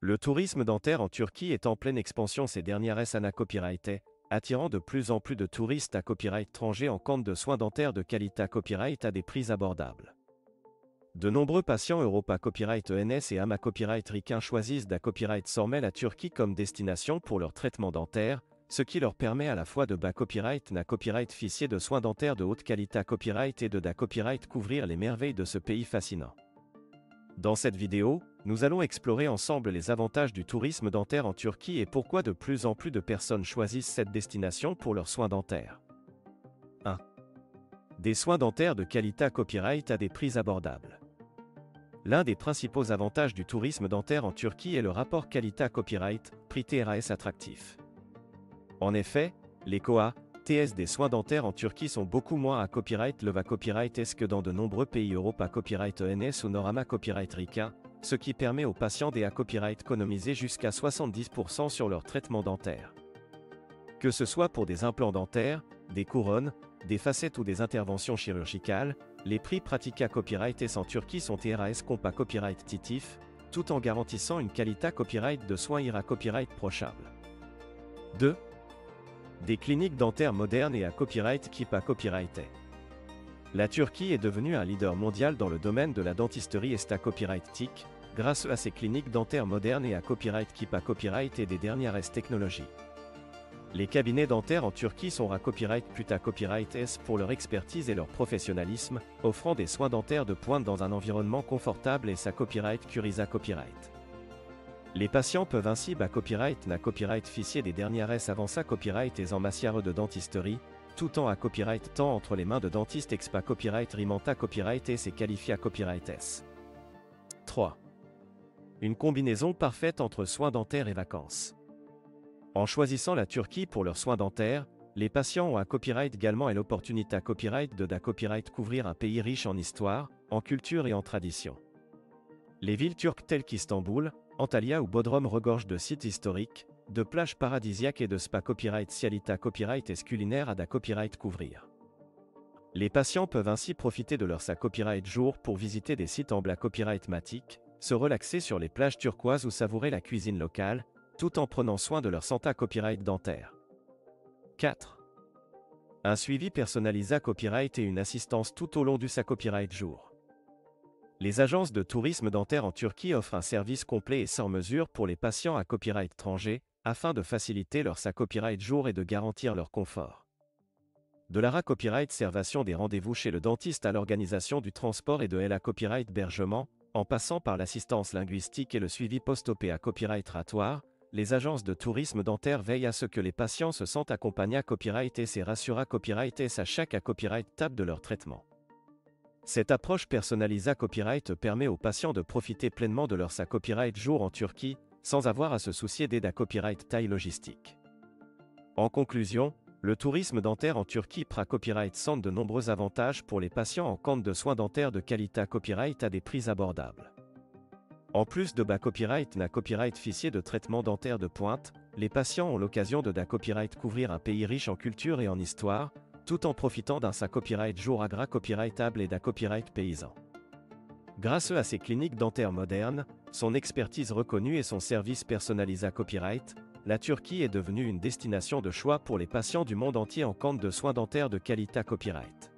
Le tourisme dentaire en Turquie est en pleine expansion ces dernières années copyrighté, attirant de plus en plus de touristes à copyright étrangers en quête de soins dentaires de qualité copyright à des prix abordables. De nombreux patients Europa Copyright ENS et AMA Copyright ricains choisissent da Copyright Sormel la Turquie comme destination pour leur traitement dentaire, ce qui leur permet à la fois de bas copyright na copyright ficier de soins dentaires de haute qualité copyright et de da copyright couvrir les merveilles de ce pays fascinant. Dans cette vidéo, nous allons explorer ensemble les avantages du tourisme dentaire en Turquie et pourquoi de plus en plus de personnes choisissent cette destination pour leurs soins dentaires. 1. Des soins dentaires de qualité copyright à des prix abordables. L'un des principaux avantages du tourisme dentaire en Turquie est le rapport qualité-copyright, prix TRS attractif. En effet, les COA, TS des soins dentaires en Turquie sont beaucoup moins à copyright leva copyright S que dans de nombreux pays Europa Copyright ENS ou Norama Copyright ricain, ce qui permet aux patients des copyright économiser jusqu'à 70% sur leur traitement dentaire. Que ce soit pour des implants dentaires, des couronnes, des facettes ou des interventions chirurgicales, les prix pratiqués à copyright S en Turquie sont TRS compa copyright titif, tout en garantissant une qualité copyright de soins IRA copyright prochable. 2. Des cliniques dentaires modernes et à copyright KIPA copyrighté. La Turquie est devenue un leader mondial dans le domaine de la dentisterie ESTA copyright TIC, grâce à ses cliniques dentaires modernes et à copyright KIPA copyright et des dernières technologies. Les cabinets dentaires en Turquie sont à copyright PUTA copyright S pour leur expertise et leur professionnalisme, offrant des soins dentaires de pointe dans un environnement confortable et sa copyright Curisa copyright. Les patients peuvent ainsi bas copyright na copyright ficier des dernières avança copyright et en matière de dentisterie, tout en à copyright temps entre les mains de dentistes expa copyright rimanta copyright S et qualifia copyright S. 3. Une combinaison parfaite entre soins dentaires et vacances. En choisissant la Turquie pour leurs soins dentaires, les patients ont à copyright également et l'opportunité à copyright de da copyright couvrir un pays riche en histoire, en culture et en tradition. Les villes turques telles qu'Istanbul, Antalya ou Bodrum regorgent de sites historiques, de plages paradisiaques et de spa copyright sialita copyright et culinaire à da copyright couvrir. Les patients peuvent ainsi profiter de leur sa copyright jour pour visiter des sites en bla copyright matique, se relaxer sur les plages turquoises ou savourer la cuisine locale, tout en prenant soin de leur santé copyright dentaire. 4. Un suivi personnalisé copyright et une assistance tout au long du sa copyright jour. Les agences de tourisme dentaire en Turquie offrent un service complet et sans mesure pour les patients à copyright étranger, afin de faciliter leur sa copyright jour et de garantir leur confort. De la copyright servation des rendez-vous chez le dentiste à l'organisation du transport et de la copyright hébergement, en passant par l'assistance linguistique et le suivi post-op à copyright ratoire, les agences de tourisme dentaire veillent à ce que les patients se sentent accompagnés à copyright S et rassurent à copyright S à chaque copyright étape de leur traitement. Cette approche personnalisée à copyright permet aux patients de profiter pleinement de leur sa copyright jour en Turquie, sans avoir à se soucier d'aide à copyright taille logistique. En conclusion, le tourisme dentaire en Turquie pra copyright centre de nombreux avantages pour les patients en quête de soins dentaires de qualité copyright à des prix abordables. En plus de bas copyright na copyright ficier de traitement dentaire de pointe, les patients ont l'occasion de da copyright couvrir un pays riche en culture et en histoire, tout en profitant d'un sa copyright jour agra copyrightable et d'un copyright paysan. Grâce à ses cliniques dentaires modernes, son expertise reconnue et son service personnalisé à copyright, la Turquie est devenue une destination de choix pour les patients du monde entier en quête de soins dentaires de qualité copyright.